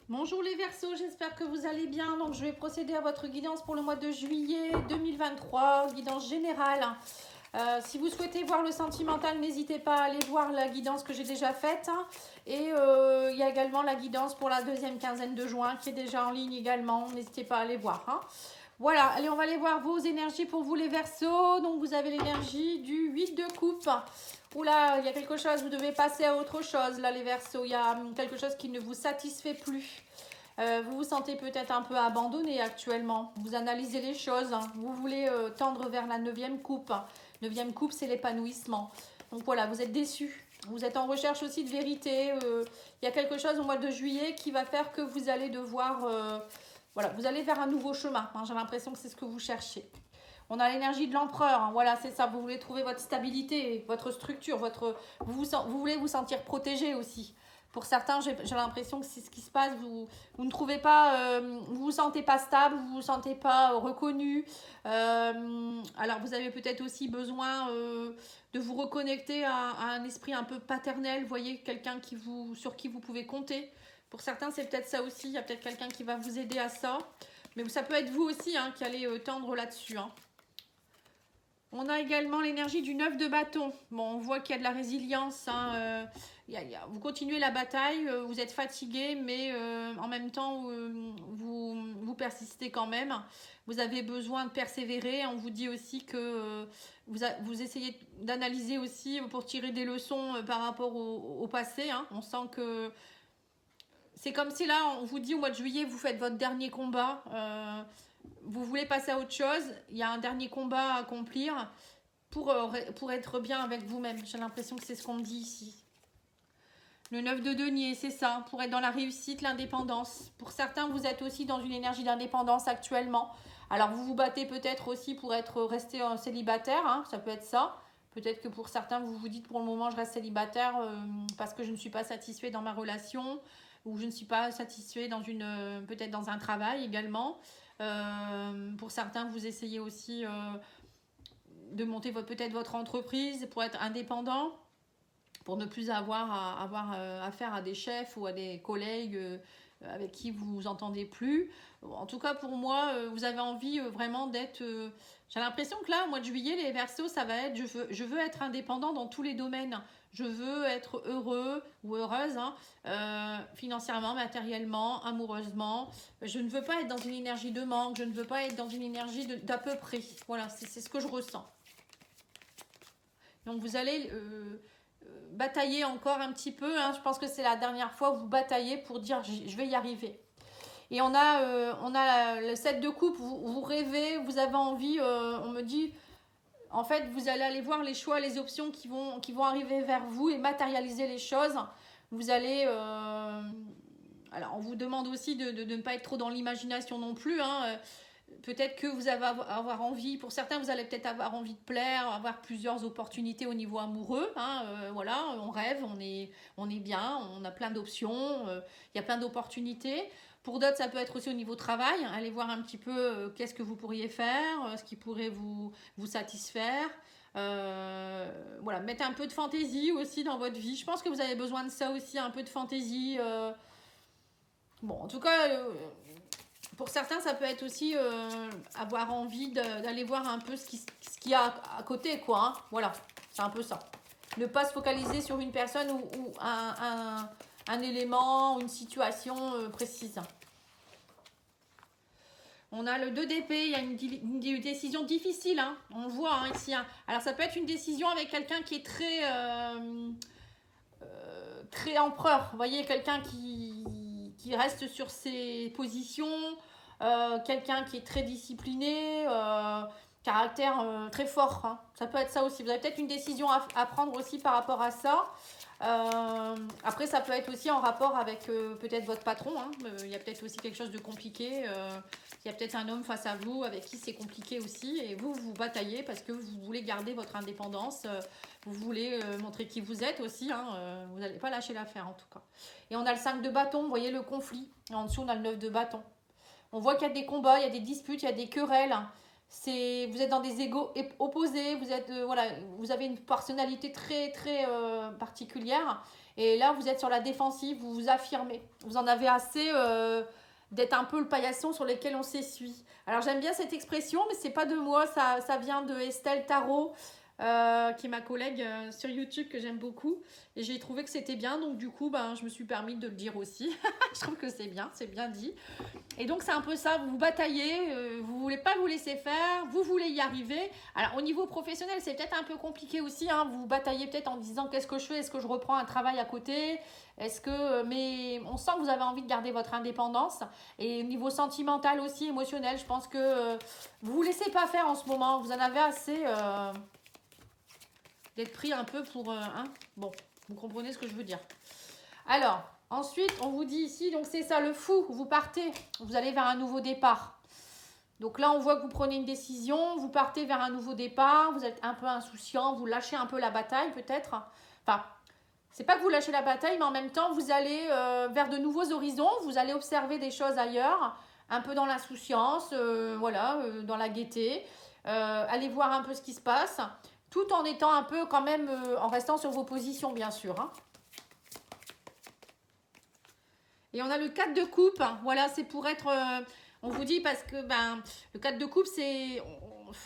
Bonjour les Verseaux, j'espère que vous allez bien. Donc je vais procéder à votre guidance pour le mois de juillet 2023, guidance générale. Si vous souhaitez voir le sentimental, n'hésitez pas à aller voir la guidance que j'ai déjà faite. Et il y a également la guidance pour la deuxième quinzaine de juin qui est déjà en ligne également. N'hésitez pas à aller voir. Voilà, allez, on va aller voir vos énergies pour vous les Verseaux. Donc vous avez l'énergie du 8 de coupe. Oula, il y a quelque chose, vous devez passer à autre chose là les Verseaux. Il y a quelque chose qui ne vous satisfait plus. Vous vous sentez peut-être un peu abandonné actuellement. Vous analysez les choses. Vous voulez tendre vers la neuvième coupe. Neuvième coupe, c'est l'épanouissement. Donc voilà, vous êtes déçu. Vous êtes en recherche aussi de vérité. Il y a quelque chose au mois de juillet qui va faire que vous allez devoir... voilà, vous allez vers un nouveau chemin. J'ai l'impression que c'est ce que vous cherchez. On a l'énergie de l'empereur. Voilà, c'est ça. Vous voulez trouver votre stabilité, votre structure. Vous voulez vous sentir protégé aussi. Pour certains, j'ai l'impression que c'est ce qui se passe. Vous ne trouvez pas, vous vous sentez pas stable, vous vous sentez pas reconnu. Alors, vous avez peut-être aussi besoin de vous reconnecter à un esprit un peu paternel. Vous voyez, quelqu'un sur qui vous pouvez compter. Pour certains, c'est peut-être ça aussi. Il y a peut-être quelqu'un qui va vous aider à ça. Mais ça peut être vous aussi qui allez tendre là-dessus. On a également l'énergie du 9 de bâton. Bon, on voit qu'il y a de la résilience. Vous continuez la bataille, vous êtes fatigué, mais en même temps, vous persistez quand même. Vous avez besoin de persévérer. On vous dit aussi que vous essayez d'analyser aussi pour tirer des leçons par rapport au passé. On sent que c'est comme si là, on vous dit au mois de juillet, vous faites votre dernier combat. Vous voulez passer à autre chose. Il y a un dernier combat à accomplir pour être bien avec vous-même. J'ai l'impression que c'est ce qu'on me dit ici. Le 9 de denier, c'est ça, pour être dans la réussite, l'indépendance. Pour certains, vous êtes aussi dans une énergie d'indépendance actuellement. Alors, vous vous battez peut-être aussi pour rester célibataire, ça peut être ça. Peut-être que pour certains, vous vous dites pour le moment, je reste célibataire parce que je ne suis pas satisfait dans ma relation ou je ne suis pas satisfait peut-être dans un travail également. Pour certains, vous essayez aussi de monter peut-être votre entreprise pour être indépendant, pour ne plus avoir affaire à des chefs ou à des collègues avec qui vous vous entendez plus. En tout cas, pour moi, vous avez envie vraiment d'être... j'ai l'impression que là, au mois de juillet, les Verseaux, ça va être je veux être indépendant dans tous les domaines. Je veux être heureux ou heureuse, financièrement, matériellement, amoureusement. Je ne veux pas être dans une énergie de manque, je ne veux pas être dans une énergie d'à peu près. Voilà, c'est ce que je ressens. Donc vous allez batailler encore un petit peu. Je pense que c'est la dernière fois où vous bataillez pour dire je vais y arriver. Et on a le 7 de coupe, vous rêvez, vous avez envie, on me dit, en fait, vous allez aller voir les choix, les options qui vont arriver vers vous et matérialiser les choses. Vous allez... alors, on vous demande aussi de ne pas être trop dans l'imagination non plus. Peut-être que vous allez avoir envie, pour certains, vous allez peut-être avoir envie de plaire, avoir plusieurs opportunités au niveau amoureux. Voilà, on rêve, on est bien, on a plein d'options, il y a plein d'opportunités. Pour d'autres, ça peut être aussi au niveau travail. Allez voir un petit peu qu'est-ce que vous pourriez faire, ce qui pourrait vous satisfaire. Voilà, mettez un peu de fantaisie aussi dans votre vie. Je pense que vous avez besoin de ça aussi, un peu de fantaisie. Bon, en tout cas, pour certains, ça peut être aussi avoir envie d'aller voir un peu ce qu'il y a à côté, quoi. Voilà, c'est un peu ça. Ne pas se focaliser sur une personne ou un élément, une situation précise. On a le 2 d'épée, il y a une décision difficile, on le voit ici. Alors ça peut être une décision avec quelqu'un qui est très empereur. Vous voyez, quelqu'un qui reste sur ses positions, quelqu'un qui est très discipliné, caractère très fort. Ça peut être ça aussi. Vous avez peut-être une décision à prendre aussi par rapport à ça. Après, ça peut être aussi en rapport avec peut-être votre patron. Il y a peut-être aussi quelque chose de compliqué. Il y a peut-être un homme face à vous avec qui c'est compliqué aussi. Et vous bataillez parce que vous voulez garder votre indépendance. Vous voulez montrer qui vous êtes aussi. Vous n'allez pas lâcher l'affaire en tout cas. Et on a le 5 de bâton. Vous voyez le conflit. Et en dessous, on a le 9 de bâton. On voit qu'il y a des combats, il y a des disputes, il y a des querelles. Vous êtes dans des égos opposés, vous avez une personnalité très très particulière Et là, vous êtes sur la défensive, vous vous affirmez. Vous en avez assez d'être un peu le paillasson sur lequel on s'essuie. Alors, j'aime bien cette expression, mais c'est pas de moi, ça vient de Estelle Tarot, qui est ma collègue sur YouTube, que j'aime beaucoup. Et j'ai trouvé que c'était bien, donc du coup, ben, je me suis permis de le dire aussi. Je trouve que c'est bien dit. Et donc, c'est un peu ça, vous vous bataillez, vous voulez pas vous laisser faire, vous voulez y arriver. Alors, au niveau professionnel, c'est peut-être un peu compliqué aussi, hein, vous vous bataillez peut-être en disant qu'est-ce que je fais, est-ce que je reprends un travail à côté, est-ce que... Mais on sent que vous avez envie de garder votre indépendance. Et au niveau sentimental aussi, émotionnel, je pense que vous vous laissez pas faire en ce moment, vous en avez assez d'être pris un peu pour... hein. Bon, vous comprenez ce que je veux dire. Alors... Ensuite, on vous dit ici, donc c'est ça le fou, vous partez, vous allez vers un nouveau départ. Donc là, on voit que vous prenez une décision, vous partez vers un nouveau départ, vous êtes un peu insouciant, vous lâchez un peu la bataille peut-être. Enfin, c'est pas que vous lâchez la bataille, mais en même temps, vous allez vers de nouveaux horizons, vous allez observer des choses ailleurs, un peu dans l'insouciance, voilà, dans la gaieté. Allez voir un peu ce qui se passe, tout en étant un peu quand même, en restant sur vos positions, bien sûr, hein. Et on a le 4 de coupe, voilà, c'est pour être... on vous dit parce que ben, le 4 de coupe, c'est...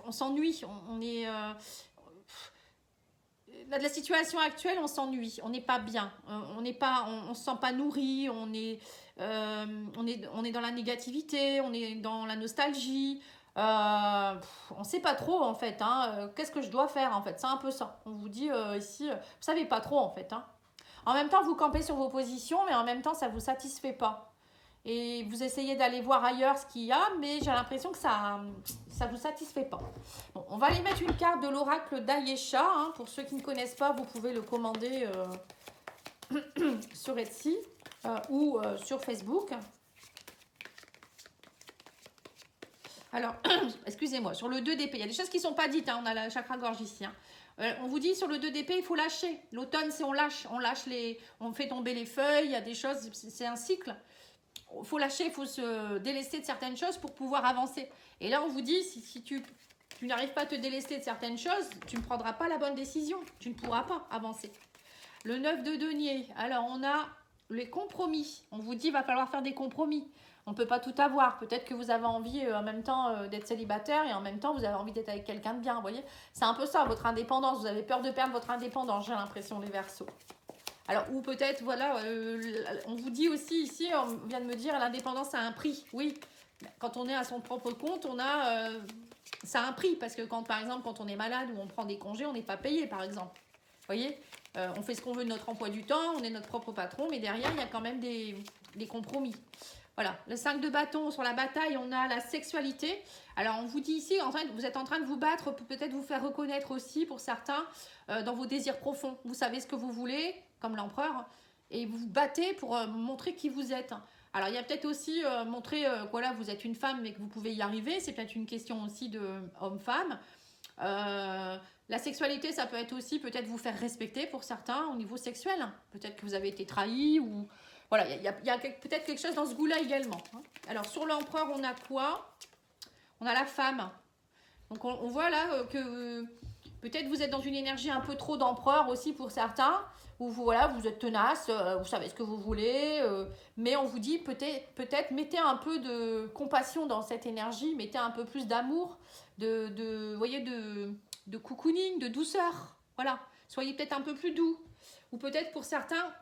On s'ennuie, on est... de la situation actuelle, on s'ennuie, on n'est pas bien, on n'est pas, on se sent pas nourri, on est dans la négativité, on est dans la nostalgie, on sait pas trop en fait, hein, qu'est-ce que je dois faire en fait, c'est un peu ça. On vous dit ici, vous savez pas trop en fait, hein. En même temps, vous campez sur vos positions, mais en même temps, ça ne vous satisfait pas. Et vous essayez d'aller voir ailleurs ce qu'il y a, mais j'ai l'impression que ça ne vous satisfait pas. Bon, on va aller mettre une carte de l'oracle d'Ayesha, hein. Pour ceux qui ne connaissent pas, vous pouvez le commander sur Etsy ou sur Facebook. Alors, excusez-moi, sur le 2 d'épée, il y a des choses qui ne sont pas dites, hein. On a la chakra-gorge ici, hein. On vous dit sur le 2 d'épée, il faut lâcher. L'automne, c'est on lâche on fait tomber les feuilles, il y a des choses, c'est un cycle. Il faut lâcher, il faut se délester de certaines choses pour pouvoir avancer. Et là, on vous dit, si tu n'arrives pas à te délester de certaines choses, tu ne prendras pas la bonne décision. Tu ne pourras pas avancer. Le 9 de denier, alors on a les compromis. On vous dit, il va falloir faire des compromis. On ne peut pas tout avoir. Peut-être que vous avez envie en même temps d'être célibataire et en même temps vous avez envie d'être avec quelqu'un de bien. Vous voyez, c'est un peu ça, votre indépendance. Vous avez peur de perdre votre indépendance, j'ai l'impression, les Verseaux. Alors, ou peut-être, voilà, on vous dit aussi ici, on vient de me dire, l'indépendance a un prix. Oui, quand on est à son propre compte, ça a un prix. Parce que quand, par exemple, quand on est malade ou on prend des congés, on n'est pas payé, par exemple. Vous voyez, on fait ce qu'on veut de notre emploi du temps, on est notre propre patron, mais derrière, il y a quand même des compromis. Voilà, le 5 de bâton, sur la bataille, on a la sexualité. Alors, on vous dit ici, en fait, vous êtes en train de vous battre, peut-être vous faire reconnaître aussi, pour certains, dans vos désirs profonds. Vous savez ce que vous voulez, comme l'empereur, et vous vous battez pour montrer qui vous êtes. Alors, il y a peut-être aussi montrer que voilà, vous êtes une femme, mais que vous pouvez y arriver. C'est peut-être une question aussi de homme-femme. La sexualité, ça peut être aussi peut-être vous faire respecter pour certains au niveau sexuel. Peut-être que vous avez été trahi ou... Voilà, il y a peut-être quelque chose dans ce goût-là également. Alors, sur l'empereur, on a quoi? On a la femme. Donc, on voit là que peut-être vous êtes dans une énergie un peu trop d'empereur aussi pour certains, où voilà, vous êtes tenace, vous savez ce que vous voulez, mais on vous dit peut-être mettez un peu de compassion dans cette énergie, mettez un peu plus d'amour, vous voyez, de cocooning, de douceur. Voilà, soyez peut-être un peu plus doux. Ou peut-être pour certains...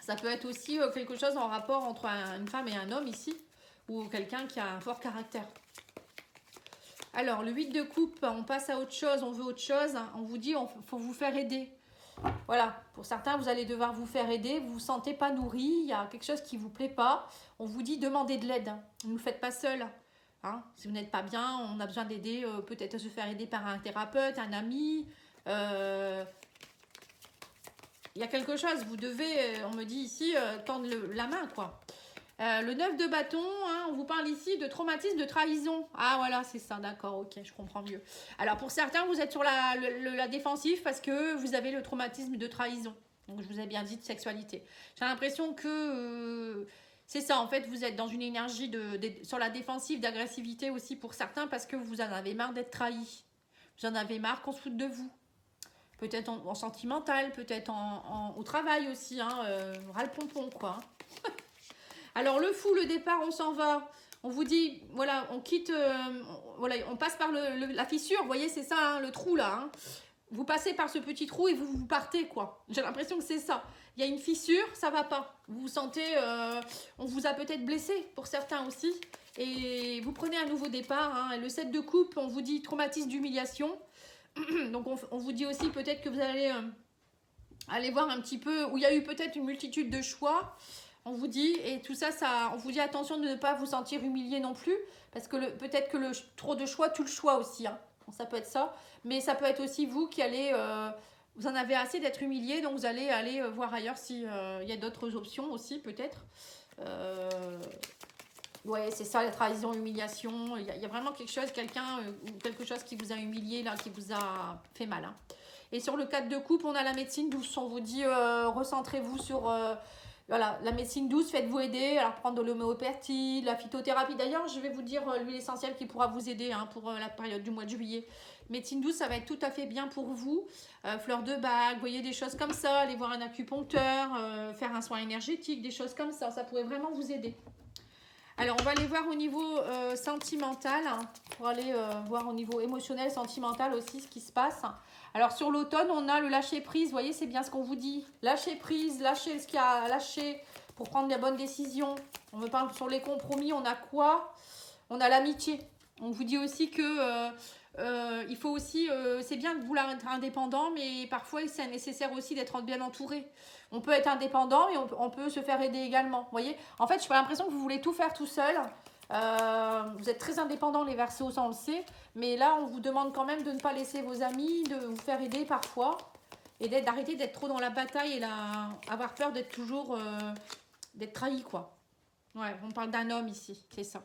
Ça peut être aussi quelque chose en rapport entre une femme et un homme ici, ou quelqu'un qui a un fort caractère. Alors, le 8 de coupe, on passe à autre chose, on veut autre chose. On vous dit, il faut vous faire aider. Voilà, pour certains, vous allez devoir vous faire aider, vous ne vous sentez pas nourri, il y a quelque chose qui ne vous plaît pas. On vous dit, demandez de l'aide, ne vous faites pas seul. Hein, si vous n'êtes pas bien, on a besoin d'aider, peut-être se faire aider par un thérapeute, un ami... Il y a quelque chose, vous devez, on me dit ici, tendre la main, quoi. Le 9 de bâton, hein, on vous parle ici de traumatisme de trahison. Ah voilà, c'est ça, d'accord, ok, je comprends mieux. Alors pour certains, vous êtes sur la défensive parce que vous avez le traumatisme de trahison. Donc je vous ai bien dit de sexualité. J'ai l'impression que c'est ça, en fait, vous êtes dans une énergie sur la défensive, d'agressivité aussi pour certains parce que vous en avez marre d'être trahi. Vous en avez marre qu'on se foute de vous. peut-être en sentimental, peut-être au travail aussi, hein, ras le pompon, quoi. Alors, le fou, le départ, on s'en va. On vous dit, voilà, on quitte, voilà, on passe par la fissure, vous voyez, c'est ça, hein, le trou, là. Hein. Vous passez par ce petit trou et vous partez, quoi. J'ai l'impression que c'est ça. Il y a une fissure, ça va pas. Vous vous sentez, on vous a peut-être blessé, pour certains aussi. Et vous prenez un nouveau départ. Hein. Le 7 de coupe, on vous dit traumatisme d'humiliation. Donc, on vous dit aussi peut-être que vous allez aller voir un petit peu, où il y a eu peut-être une multitude de choix. On vous dit, et tout ça, on vous dit attention de ne pas vous sentir humilié non plus, parce que peut-être que trop de choix tue le choix aussi. Hein. Ça peut être ça, mais ça peut être aussi vous qui allez, vous en avez assez d'être humilié, donc vous allez aller voir ailleurs s'il y a d'autres options aussi, peut-être. Ouais, c'est ça, la trahison, l'humiliation. Il y a vraiment quelque chose, quelqu'un ou quelque chose qui vous a humilié, là, qui vous a fait mal. Hein. Et sur le 4 de coupe, on a la médecine douce. On vous dit, recentrez-vous sur... voilà, la médecine douce, faites-vous aider. Alors, prendre de l'homéopathie, de la phytothérapie. D'ailleurs, je vais vous dire l'huile essentielle qui pourra vous aider hein, pour la période du mois de juillet. Médecine douce, ça va être tout à fait bien pour vous. Fleurs de bague, vous voyez, des choses comme ça. Aller voir un acupuncteur, faire un soin énergétique, des choses comme ça. Ça pourrait vraiment vous aider. Alors, on va aller voir au niveau sentimental. Hein, pour aller voir au niveau émotionnel, sentimental aussi, ce qui se passe. Alors, sur l'automne, on a le lâcher-prise. Vous voyez, c'est bien ce qu'on vous dit. Lâcher prise, lâcher ce qu'il y a à lâcher pour prendre les bonnes décisions. On me parle sur les compromis. On a quoi? On a l'amitié. On vous dit aussi que il faut aussi... c'est bien de vouloir être indépendant, mais parfois, c'est nécessaire aussi d'être bien entouré. On peut être indépendant, mais on peut se faire aider également. Vous voyez? En fait, j'ai l'impression que vous voulez tout faire tout seul. Vous êtes très indépendants les Verseaux, ça on le sait, mais là on vous demande quand même de ne pas laisser vos amis, de vous faire aider parfois et d'arrêter d'être trop dans la bataille et avoir peur d'être toujours d'être trahi quoi. Ouais, on parle d'un homme ici, c'est ça.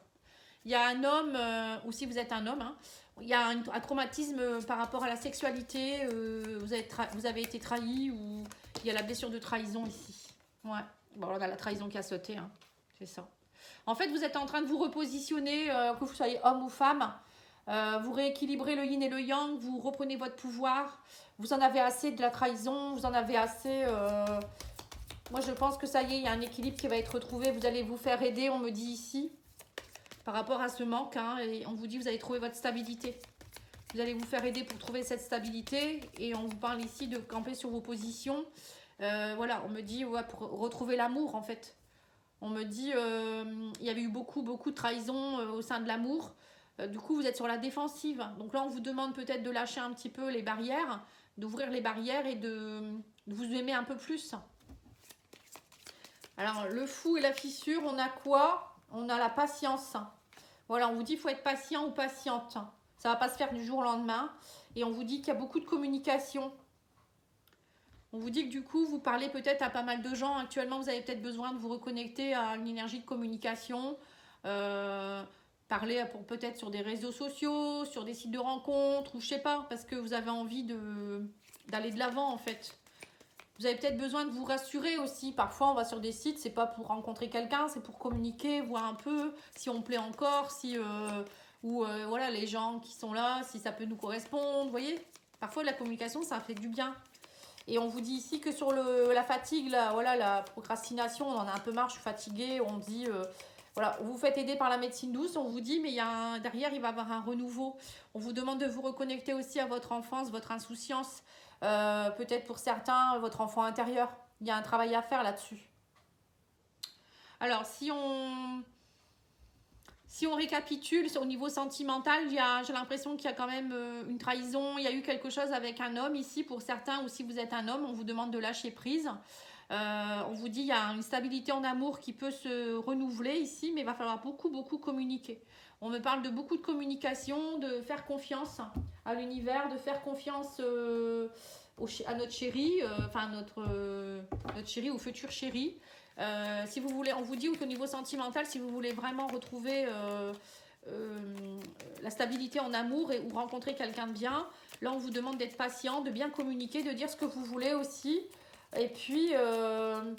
Il y a un homme, ou si vous êtes un homme, hein, il y a un traumatisme par rapport à la sexualité, vous avez été trahi ou il y a la blessure de trahison ici. Ouais, bon on a la trahison qui a sauté, hein. C'est ça. En fait, vous êtes en train de vous repositionner, que vous soyez homme ou femme. Vous rééquilibrez le yin et le yang, vous reprenez votre pouvoir. Vous en avez assez de la trahison, vous en avez assez... Moi, je pense que ça y est, il y a un équilibre qui va être retrouvé. Vous allez vous faire aider, on me dit ici, par rapport à ce manque. Hein, et on vous dit, vous allez trouver votre stabilité. Vous allez vous faire aider pour trouver cette stabilité. Et on vous parle ici de camper sur vos positions. Voilà, on me dit, ouais, pour retrouver l'amour, en fait. On me dit, il y avait eu beaucoup de trahison au sein de l'amour. Du coup, vous êtes sur la défensive. Donc là, on vous demande peut-être de lâcher un petit peu les barrières, d'ouvrir les barrières et de vous aimer un peu plus. Alors, le fou et la fissure, on a quoi? On a la patience. Voilà, on vous dit qu'il faut être patient ou patiente. Ça ne va pas se faire du jour au lendemain. Et on vous dit qu'il y a beaucoup de communication. On vous dit que du coup, vous parlez peut-être à pas mal de gens. Actuellement, vous avez peut-être besoin de vous reconnecter à une énergie de communication. Parler peut-être sur des réseaux sociaux, sur des sites de rencontres, ou je sais pas, parce que vous avez envie d'aller de l'avant en fait. Vous avez peut-être besoin de vous rassurer aussi. Parfois, on va sur des sites, c'est pas pour rencontrer quelqu'un, c'est pour communiquer, voir un peu si on plaît encore, voilà, les gens qui sont là, si ça peut nous correspondre. Vous voyez, parfois la communication, ça fait du bien. Et on vous dit ici que sur la fatigue, voilà, la procrastination, on en a un peu marre, je suis fatiguée. On dit, voilà, vous faites aider par la médecine douce, on vous dit, mais derrière, il va y avoir un renouveau. On vous demande de vous reconnecter aussi à votre enfance, votre insouciance. Peut-être pour certains, votre enfant intérieur. Il y a un travail à faire là-dessus. Alors, si on récapitule au niveau sentimental, j'ai l'impression qu'il y a quand même une trahison. Il y a eu quelque chose avec un homme ici pour certains, ou si vous êtes un homme, on vous demande de lâcher prise. On vous dit qu'il y a une stabilité en amour qui peut se renouveler ici, mais il va falloir beaucoup communiquer. On me parle de beaucoup de communication, de faire confiance à l'univers, de faire confiance à notre chéri, enfin notre chéri ou futur chéri. Si vous voulez, on vous dit qu'au niveau sentimental, si vous voulez vraiment retrouver la stabilité en amour ou rencontrer quelqu'un de bien, là on vous demande d'être patient, de bien communiquer, de dire ce que vous voulez aussi, et puis de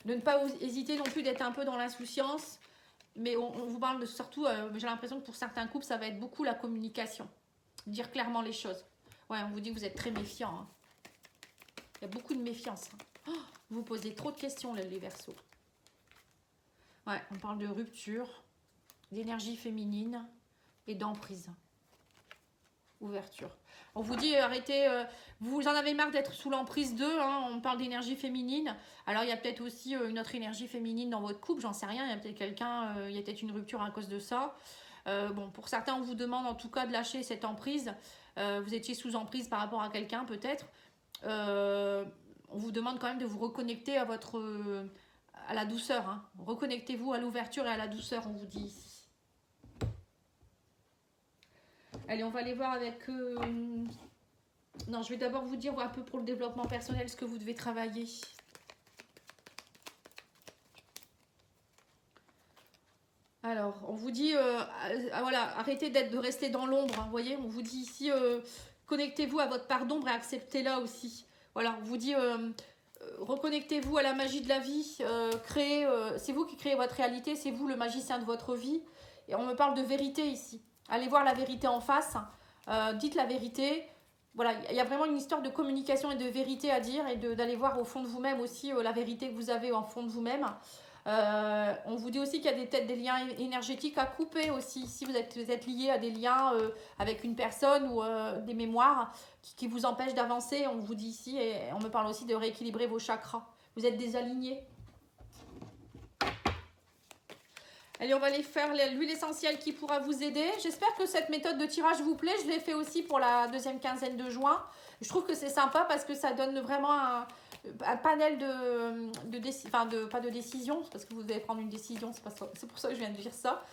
ne pas hésiter non plus d'être un peu dans l'insouciance, mais on vous parle surtout, j'ai l'impression que pour certains couples ça va être beaucoup la communication, dire clairement les choses. Ouais, on vous dit que vous êtes très méfiant. Hein. Il y a beaucoup de méfiance. Hein. Oh, vous posez trop de questions, là, les Verseaux. Ouais, on parle de rupture, d'énergie féminine et d'emprise. Ouverture. On vous dit arrêtez, vous en avez marre d'être sous l'emprise d'eux, hein, on parle d'énergie féminine. Alors il y a peut-être aussi une autre énergie féminine dans votre couple, j'en sais rien, il y a peut-être quelqu'un, il y a peut-être une rupture à cause de ça. Bon, pour certains, on vous demande en tout cas de lâcher cette emprise. Vous étiez sous emprise par rapport à quelqu'un peut-être. On vous demande quand même de vous reconnecter à votre à la douceur. Hein. Reconnectez-vous à l'ouverture et à la douceur, on vous dit ici. Allez, on va aller voir avec... Non, je vais d'abord vous dire un peu pour le développement personnel ce que vous devez travailler. Alors, on vous dit, voilà, arrêtez de rester dans l'ombre. Hein, vous voyez, on vous dit ici, connectez-vous à votre part d'ombre et acceptez-la aussi. Voilà, on vous dit, reconnectez-vous à la magie de la vie. C'est vous qui créez votre réalité, c'est vous le magicien de votre vie. Et on me parle de vérité ici. Allez voir la vérité en face, dites la vérité. Voilà, il y a vraiment une histoire de communication et de vérité à dire et d'aller voir au fond de vous-même aussi la vérité que vous avez au fond de vous-même. On vous dit aussi qu'il y a des liens énergétiques à couper aussi. Si vous êtes lié à des liens avec une personne ou des mémoires qui vous empêchent d'avancer, on vous dit ici, et on me parle aussi de rééquilibrer vos chakras. Vous êtes désalignés. Allez, on va aller faire l'huile essentielle qui pourra vous aider. J'espère que cette méthode de tirage vous plaît. Je l'ai fait aussi pour la deuxième quinzaine de juin. Je trouve que c'est sympa parce que ça donne vraiment un panel pas de décision, parce que vous devez prendre une décision, c'est pour ça que je viens de dire ça.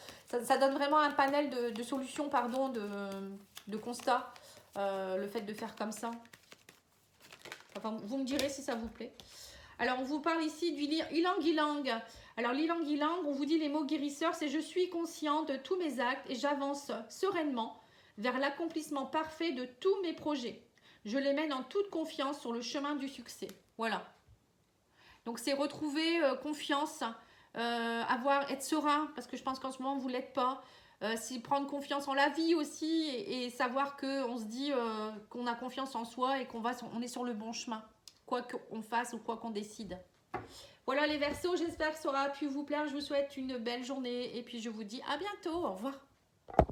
Ça donne vraiment un panel de solutions, pardon, de constats, le fait de faire comme ça. Enfin, vous me direz si ça vous plaît. Alors, on vous parle ici du Ylang Ylang. Alors, l'Ylang Ylang, on vous dit les mots guérisseurs, c'est « Je suis conscient de tous mes actes et j'avance sereinement vers l'accomplissement parfait de tous mes projets. Je les mène en toute confiance sur le chemin du succès. » Voilà. Donc, c'est retrouver confiance, être serein, parce que je pense qu'en ce moment, vous ne l'êtes pas. C'est prendre confiance en la vie aussi et savoir qu'on se dit qu'on a confiance en soi et on est sur le bon chemin. Quoi qu'on fasse ou quoi qu'on décide. Voilà les Verseaux, j'espère que ça aura pu vous plaire. Je vous souhaite une belle journée et puis je vous dis à bientôt. Au revoir.